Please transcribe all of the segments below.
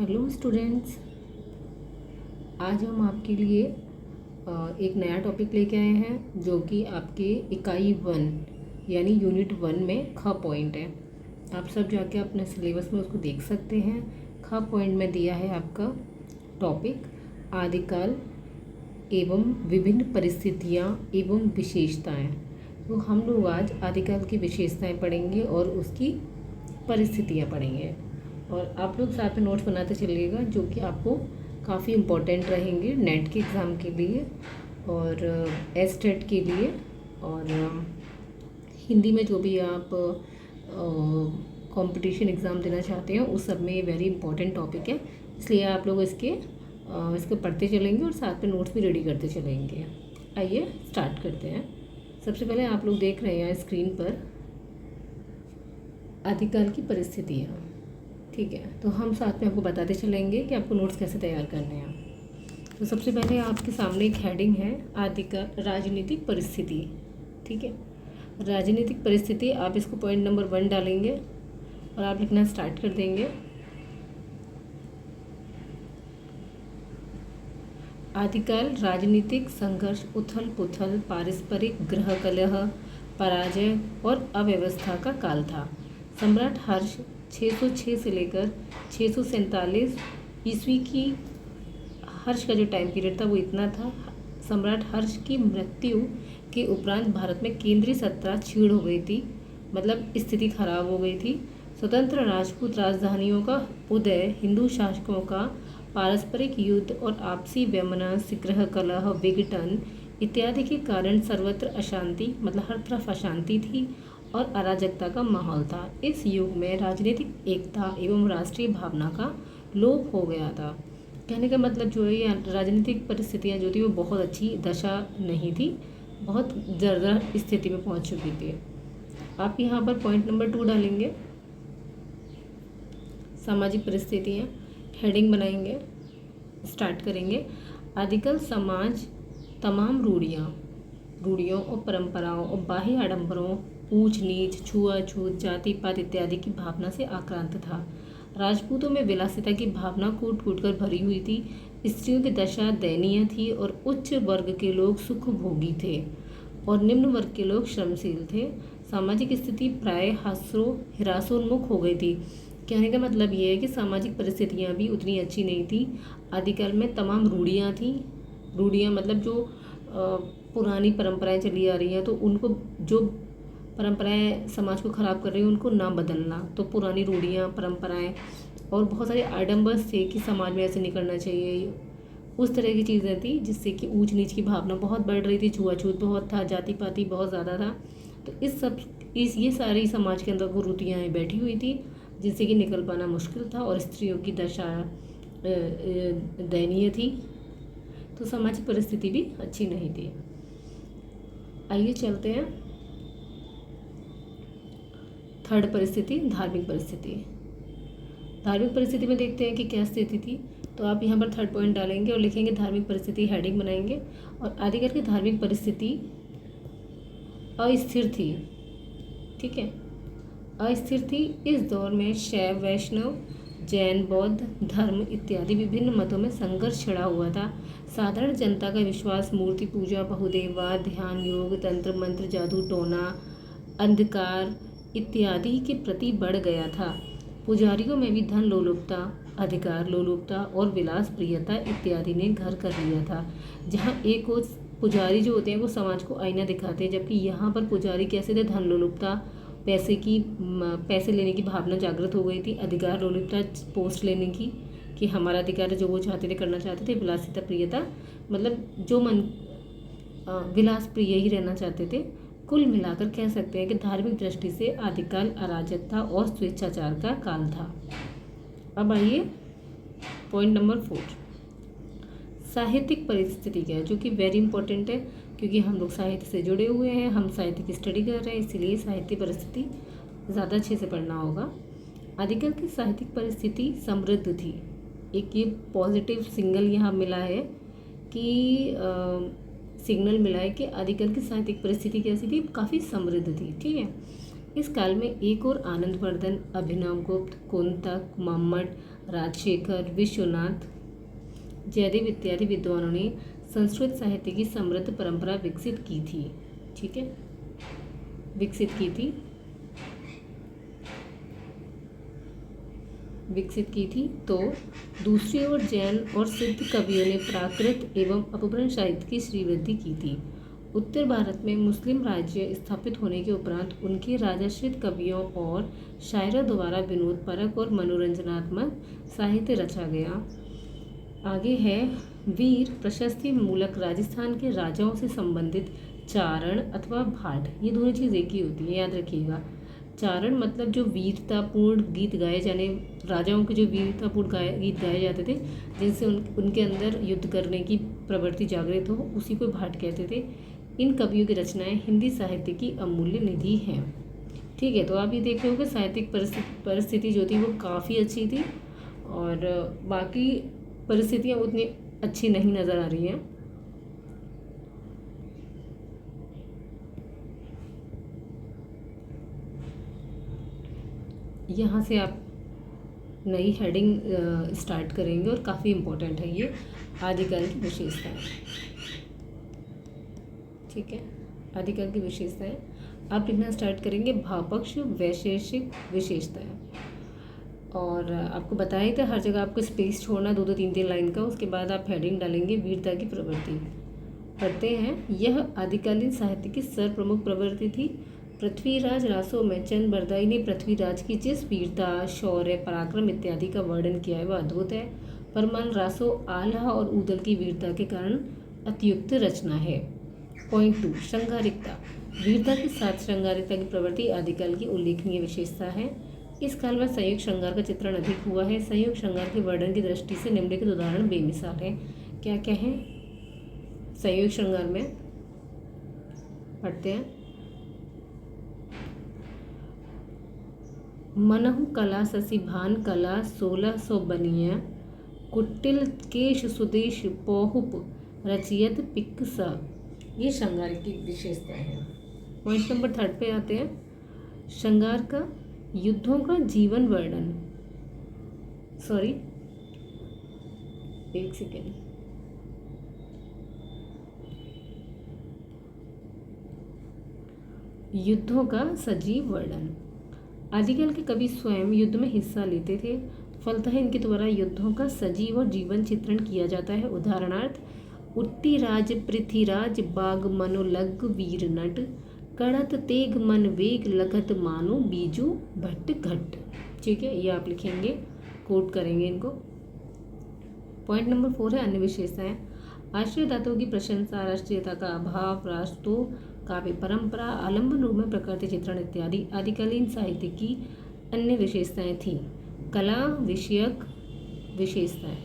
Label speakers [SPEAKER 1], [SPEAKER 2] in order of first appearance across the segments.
[SPEAKER 1] Hello students, आज हम आपके लिए एक नया टॉपिक लेके आए हैं जो कि आपके इकाई 1 यानी यूनिट 1 में ख पॉइंट है। आप सब जाके अपने सिलेबस में उसको देख सकते हैं। ख पॉइंट में दिया है आपका टॉपिक आदिकाल एवं विभिन्न परिस्थितियाँ एवं विशेषताएँ। तो हम लोग आज आदिकाल की विशेषताएँ पढ़ेंगे और उसकी परिस्थितियाँ पढ़ेंगे और आप लोग साथ में नोट्स बनाते चलिएगा जो कि आपको काफ़ी इम्पोर्टेंट रहेंगे नेट के एग्ज़ाम के लिए और एस्टेट के लिए और हिंदी में जो भी आप कंपटीशन एग्ज़ाम देना चाहते हैं उस सब में ये वेरी इंपॉर्टेंट टॉपिक है। इसलिए आप लोग इसको पढ़ते चलेंगे और साथ में नोट्स भी रेडी करते चलेंगे। आइए स्टार्ट करते हैं। सबसे पहले आप लोग देख रहे हैं स्क्रीन पर आदिकाल की परिस्थितियाँ, ठीक है। तो हम साथ में आपको बताते चलेंगे कि आपको नोट्स कैसे तैयार करने हैं। तो सबसे पहले आपके सामने एक हेडिंग है आदिकाल राजनीतिक परिस्थिति, ठीक है। राजनीतिक परिस्थिति, आप इसको पॉइंट नंबर 1 डालेंगे और आप लिखना स्टार्ट कर देंगे। आदिकाल राजनीतिक संघर्ष, उथल पुथल, पारस्परिक ग्रह कलह, पराजय और अव्यवस्था का काल था। सम्राट हर्ष 606 से लेकर 647 ईस्वी की हर्ष का जो टाइम पीरियड था वो इतना था। सम्राट हर्ष की मृत्यु के उपरांत भारत में केंद्रीय सत्ता क्षीण हो गई थी, मतलब स्थिति खराब हो गई थी। स्वतंत्र राजपूत राजधानियों का उदय, हिंदू शासकों का पारस्परिक युद्ध और आपसी वैमनस्य, गृह कलह, विघटन इत्यादि के कारण सर्वत्र अशांति, मतलब हर तरफ अशांति थी और अराजकता का माहौल था। इस युग में राजनीतिक एकता एवं राष्ट्रीय भावना का लोप हो गया था। कहने का मतलब जो है ये राजनीतिक परिस्थितियाँ जो थी वो बहुत अच्छी दशा नहीं थी, बहुत जर्जर स्थिति में पहुंच चुकी थी। आप यहाँ पर पॉइंट नंबर 2 डालेंगे सामाजिक परिस्थितियाँ, हेडिंग बनाएंगे, स्टार्ट करेंगे। आदिकाल समाज तमाम रूढ़ियों और परंपराओं और बाह्य आडंबरों, ऊंच नीच, छुआछूत, जाति पात इत्यादि की भावना से आक्रांत था। राजपूतों में विलासिता की भावना कूट कूट कर भरी हुई थी। स्त्रियों की दशा दयनीय थी और उच्च वर्ग के लोग सुखभोगी थे और निम्न वर्ग के लोग श्रमशील थे। सामाजिक स्थिति प्राय हिरासोन्मुख हो गई थी। कहने का मतलब ये है कि सामाजिक परिस्थितियाँ भी उतनी अच्छी नहीं थी। आदिकाल में तमाम रूढ़ियाँ थी। रूढ़ियाँ मतलब जो पुरानी परंपराएं चली आ रही हैं, तो उनको जो परंपराएं समाज को ख़राब कर रही हैं उनको ना बदलना। तो पुरानी रूढ़ियाँ, परंपराएं और बहुत सारे आडंबर्स थे कि समाज में ऐसे नहीं करना चाहिए, उस तरह की चीज़ें थी जिससे कि ऊंच नीच की भावना बहुत बढ़ रही थी, छुआछूत बहुत था, जाति पाति बहुत ज़्यादा था। तो ये सारी समाज के अंदर कुरीतियाँ बैठी हुई थी जिससे कि निकल पाना मुश्किल था और स्त्रियों की दशा दयनीय थी। तो सामाजिक परिस्थिति भी अच्छी नहीं थी। आइए चलते हैं थर्ड परिस्थिति, धार्मिक परिस्थिति। धार्मिक परिस्थिति में देखते हैं कि क्या स्थिति थी। तो आप यहाँ पर थर्ड पॉइंट डालेंगे और लिखेंगे धार्मिक परिस्थिति, हेडिंग बनाएंगे। और आदिकाल की धार्मिक परिस्थिति अस्थिर थी, ठीक है, अस्थिर थी। इस दौर में शैव, वैष्णव, जैन, बौद्ध धर्म इत्यादि विभिन्न मतों में संघर्ष छिड़ा हुआ था। साधारण जनता का विश्वास मूर्ति पूजा, बहुदेववाद, ध्यान, योग, तंत्र मंत्र, जादू टोना, अंधकार इत्यादि के प्रति बढ़ गया था। पुजारियों में भी धन लोलुपता, अधिकार लोलुपता और विलास प्रियता इत्यादि ने घर कर लिया था। जहाँ एक ओर पुजारी जो होते हैं वो समाज को आईना दिखाते हैं, जबकि यहाँ पर पुजारी कैसे थे, धन लोलुपता, पैसे लेने की भावना जागृत हो गई थी, अधिकार लोलुपता, पोस्ट लेने की कि हमारा अधिकार है, जो वो चाहते थे करना चाहते थे, विलासिता प्रियता मतलब जो मन विलास प्रिय ही रहना चाहते थे। कुल मिलाकर कह सकते हैं कि धार्मिक दृष्टि से आदिकाल अराजकता और स्वेच्छाचार का काल था। अब आइए पॉइंट नंबर 4, साहित्यिक परिस्थिति क्या है, जो कि वेरी इंपॉर्टेंट है क्योंकि हम लोग साहित्य से जुड़े हुए हैं, हम साहित्य की स्टडी कर रहे हैं, इसीलिए साहित्य परिस्थिति ज़्यादा अच्छे से पढ़ना होगा। आदिकाल की साहित्यिक परिस्थिति समृद्ध थी। एक ये पॉजिटिव सिग्नल यहाँ मिला है कि आदिकाल की साहित्यिक परिस्थिति कैसी थी, काफ़ी समृद्ध थी, ठीक है। इस काल में एक और आनंदवर्धन, अभिनवगुप्त, कुंतक, मम्मट, राजशेखर, विश्वनाथ, जयदेव इत्यादि विद्वानों ने संस्कृत साहित्य की समृद्ध परंपरा विकसित की थी। ठीक है, विकसित की थी। तो दूसरी ओर जैन और सिद्ध कवियों ने प्राकृत एवं अपभ्रंश साहित्य की श्रीवृद्धि की थी। उत्तर भारत में मुस्लिम राज्य स्थापित होने के उपरांत उनके राजाश्रित कवियों और शायरों द्वारा विनोदपरक और मनोरंजनात्मक साहित्य रचा गया। आगे है वीर प्रशस्ति मूलक राजस्थान के राजाओं से संबंधित चारण अथवा भाट, ये दोनों चीज़ एक ही होती है, याद रखिएगा। चारण मतलब जो वीरतापूर्ण गीत गाए जाने, राजाओं के जो वीरतापूर्ण गीत गाए जाते थे जिनसे उनके अंदर युद्ध करने की प्रवृत्ति जागृत हो, उसी को भाट कहते थे। इन कवियों की रचनाएं हिंदी साहित्य की अमूल्य निधि हैं। ठीक है, तो आप ये देख रहे हो कि साहित्यिक परिस्थिति जो थी वो काफ़ी अच्छी थी और बाकी परिस्थितियाँ उतनी अच्छी नहीं नज़र आ रही हैं। यहाँ से आप नई हेडिंग स्टार्ट करेंगे और काफ़ी इम्पोर्टेंट है ये, आदिकाल की विशेषताएं। ठीक है, आदिकाल की विशेषताएं आप लिखना स्टार्ट करेंगे। भावपक्ष वैशेषिक विशेषताएं, और आपको बताया था हर जगह आपको स्पेस छोड़ना 2-2 3-3 लाइन का। उसके बाद आप हेडिंग डालेंगे वीरता की प्रवृत्ति। पढ़ते हैं, यह आदिकालीन साहित्य की सर्वप्रमुख प्रवृत्ति थी। पृथ्वीराज रासो में चंद बरदाई ने पृथ्वीराज की जिस वीरता, शौर्य, पराक्रम इत्यादि का वर्णन किया है वह अद्भुत है। परमान रासो आल्हा और ऊदल की वीरता के कारण अतियुक्त रचना है। पॉइंट 2, श्रृंगारिकता। वीरता के साथ श्रृंगारिकता की प्रवृत्ति आदिकाल की उल्लेखनीय विशेषता है। इस काल में संयुक्त श्रृंगार का चित्रण अधिक हुआ है। संयुक्त श्रृंगार के वर्णन की दृष्टि से निम्नलिखित उदाहरण बेमिसाल है। क्या क्या है संयुक्त श्रृंगार में? पढ़ते हैं। मनहु कला शशिभान कला 1600 बनिया, कुटिल केश सुदेश पौहुप रचियत पिक्सा। ये श्रृंगार की विशेषता है। पॉइंट नंबर 3 पे आते हैं। श्रृंगार का युद्धों का जीवन वर्णन। एक सेकेंड। युद्धों का सजीव वर्णन। आदिकाल के कवि स्वयं युद्ध में हिस्सा लेते थे, फलतः इनके द्वारा युद्धों का सजीव और जीवन चित्रण किया जाता है। उदाहरणार्थ, उट्टीराज पृथ्वीराज बाग मनोलग वीर नट, कड़त तेग मन वेग लगत मानो बीजू भट्ट घट। ठीक है, ये आप लिखेंगे, कोट करेंगे इनको। पॉइंट नंबर 4 है अन्य विशेषताएं। आश्रय दातों की प्रशंसा, राष्ट्रीयता का अभाव, राष्ट्रों काव्य परंपरा, आलम्बन रूप में प्रकृति चित्रण इत्यादि आदिकालीन साहित्य की अन्य विशेषताएं थीं। कला विषयक विशेषताएं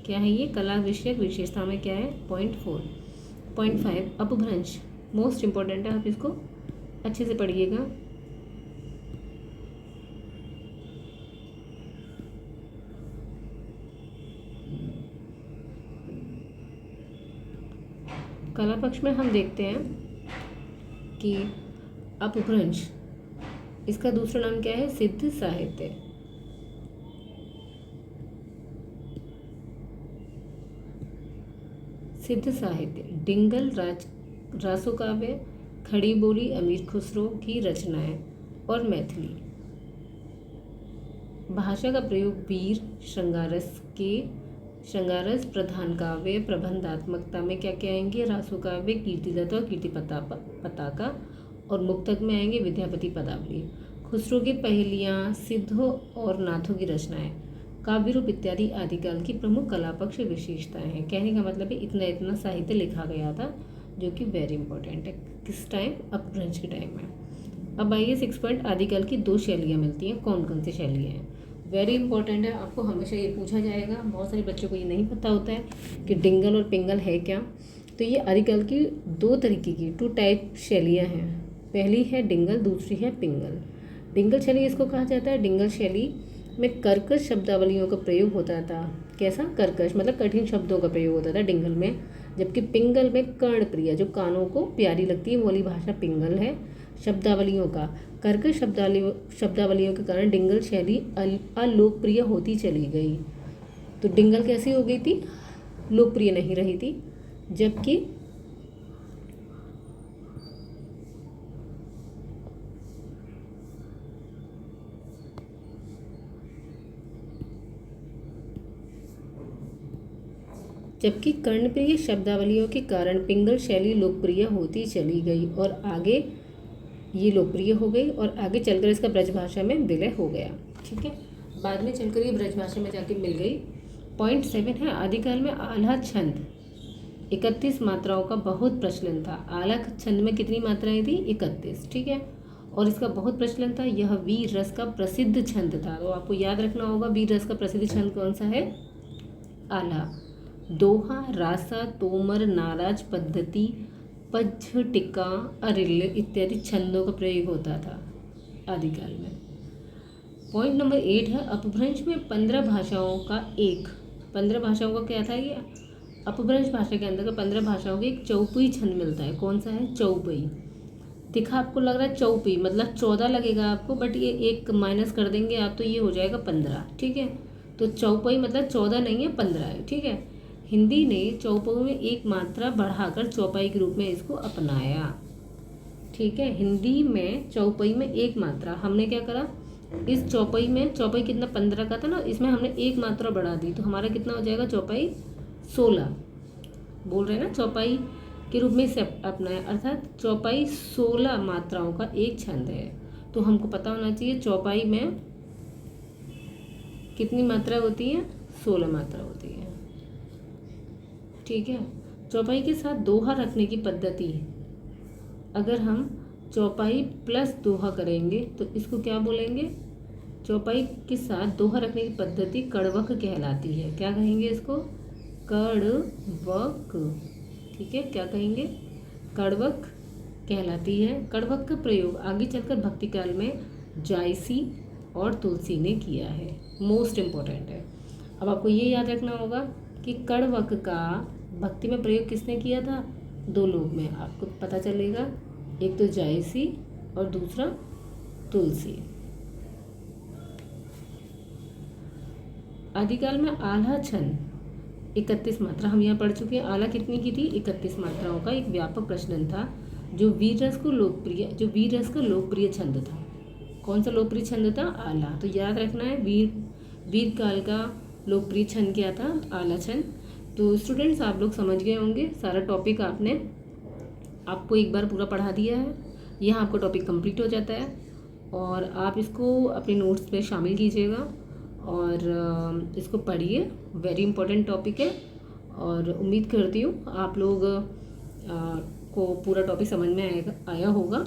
[SPEAKER 1] क्या है? ये कला विषयक विशेषता में क्या है? पॉइंट 4। पॉइंट 5 अपभ्रंश, मोस्ट इम्पॉर्टेंट है, आप इसको अच्छे से पढ़िएगा। कला पक्ष में हम देखते हैं कि अपभ्रंश, इसका दूसरा नाम क्या है? सिद्ध साहित्य। सिद्ध साहित्य डिंगल रासो काव्य, खड़ी बोली अमीर खुसरो की रचनाएं और मैथिली। भाषा का प्रयोग वीर श्रृंगारस प्रधान काव्य, प्रबंधात्मकता में क्या क्या आएंगे? रासो काव्य, कीर्तिदत्त और कीर्ति पताका, और मुक्तक में आएंगे विद्यापति पदावली। खुसरो की पहेलियाँ, सिद्धों और नाथों की रचनाएं, काव्य रूप इत्यादि आदिकाल की प्रमुख कलापक्ष विशेषताएं हैं। कहने का मतलब है इतना साहित्य लिखा गया था, जो कि वेरी इंपॉर्टेंट है। किस टाइम? अपभ्रंश के टाइम में। अब आइए 6 पॉइंट, आदिकाल की 2 शैलियाँ मिलती हैं। कौन कौन सी शैलियाँ हैं? वेरी इंपॉर्टेंट है, आपको हमेशा ये पूछा जाएगा। बहुत सारे बच्चों को ये नहीं पता होता है कि डिंगल और पिंगल है क्या। तो ये आदिकाल की 2 तरीके की 2 टाइप शैलियाँ हैं। पहली है डिंगल, दूसरी है पिंगल। डिंगल शैली इसको कहा जाता है। डिंगल शैली में कर्कश शब्दावलियों का प्रयोग होता था। कैसा? कर्कश मतलब कठिन शब्दों का प्रयोग होता था डिंगल में, जबकि पिंगल में कर्णप्रिय, जो कानों को प्यारी लगती है, वो वाली भाषा पिंगल है। शब्दावलियों का कर्कश शब्दावलियों के कारण डिंगल शैली अलोकप्रिय होती चली गई। तो डिंगल कैसी हो गई थी, लोकप्रिय नहीं रही थी, जबकि कर्णप्रिय शब्दावलियों के कारण पिंगल शैली लोकप्रिय होती चली गई और आगे ये लोकप्रिय हो गई और आगे चलकर इसका ब्रजभाषा में विलय हो गया। ठीक है, बाद में चलकर ये ब्रजभाषा में जाके मिल गई। पॉइंट 7 है, आदिकाल में आल्हा छंद 31 मात्राओं का बहुत प्रचलन था। आल्हा छंद में कितनी मात्राएं थी, 31। ठीक है, और इसका बहुत प्रचलन था। यह वीर रस का प्रसिद्ध छंद था। तो आपको याद रखना होगा वीर रस का प्रसिद्ध छंद कौन सा है, आल्हा। दोहा, रासा, तोमर, नाराज पद्धति, पद्य, टिक्का, अरिल्य इत्यादि छंदों का प्रयोग होता था आदिकाल में। पॉइंट नंबर 8 है, अपभ्रंश में 15 भाषाओं का 15 भाषाओं का क्या था ये, अपभ्रंश भाषा के अंदर 15 भाषाओं का एक चौपुई छंद मिलता है। कौन सा है, चौपुई। दिखा आपको लग रहा है चौपुई मतलब 14 लगेगा आपको, बट ये एक माइनस कर देंगे आप तो ये हो जाएगा 15। ठीक है, तो चौपुई मतलब 14 नहीं है, 15 है। ठीक है, हिंदी ने चौपाई में एक मात्रा बढ़ाकर चौपाई के रूप में इसको अपनाया। ठीक है, हिंदी में चौपाई में एक मात्रा, हमने क्या करा, इस चौपाई में, चौपाई कितना 15 का था ना, इसमें हमने एक मात्रा बढ़ा दी तो हमारा कितना हो जाएगा, चौपाई 16 बोल रहे हैं ना, चौपाई के रूप में इसे अपनाया, अर्थात चौपाई 16 मात्राओं का एक छंद है। तो हमको पता होना चाहिए चौपाई में कितनी मात्रा होती है, 16 मात्रा होती है। ठीक है, चौपाई के साथ दोहा रखने की पद्धति, अगर हम चौपाई प्लस दोहा करेंगे तो इसको क्या बोलेंगे, चौपाई के साथ दोहा रखने की पद्धति कड़वक कहलाती है। क्या कहेंगे इसको, कड़वक। ठीक है, क्या कहेंगे, कड़वक कहलाती है। कड़वक का प्रयोग आगे चलकर भक्ति काल में जायसी और तुलसी ने किया है, मोस्ट इम्पोर्टेंट है। अब आपको ये याद रखना होगा कि कड़वक का भक्ति में प्रयोग किसने किया था, 2 लोग में आपको पता चलेगा, एक तो जायसी और दूसरा तुलसी। आदिकाल में आल्हा छंद 31 मात्रा हम यहाँ पढ़ चुके हैं। आल्हा कितनी की थी, 31 मात्राओं का एक व्यापक प्रचलन था जो वीर रस का लोकप्रिय छंद था। कौन सा लोकप्रिय छंद था, आल्हा। तो याद रखना है वीर काल का लोकप्रिय छंद क्या था, आल्हा छंद। तो स्टूडेंट्स आप लोग समझ गए होंगे, सारा टॉपिक आपको एक बार पूरा पढ़ा दिया है। यहाँ आपका टॉपिक कंप्लीट हो जाता है और आप इसको अपने नोट्स पे शामिल कीजिएगा और इसको पढ़िए, वेरी इंपॉर्टेंट टॉपिक है। और उम्मीद करती हूँ आप लोग को पूरा टॉपिक समझ में आया होगा।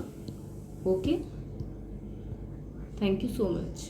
[SPEAKER 1] Okay, thank you so much.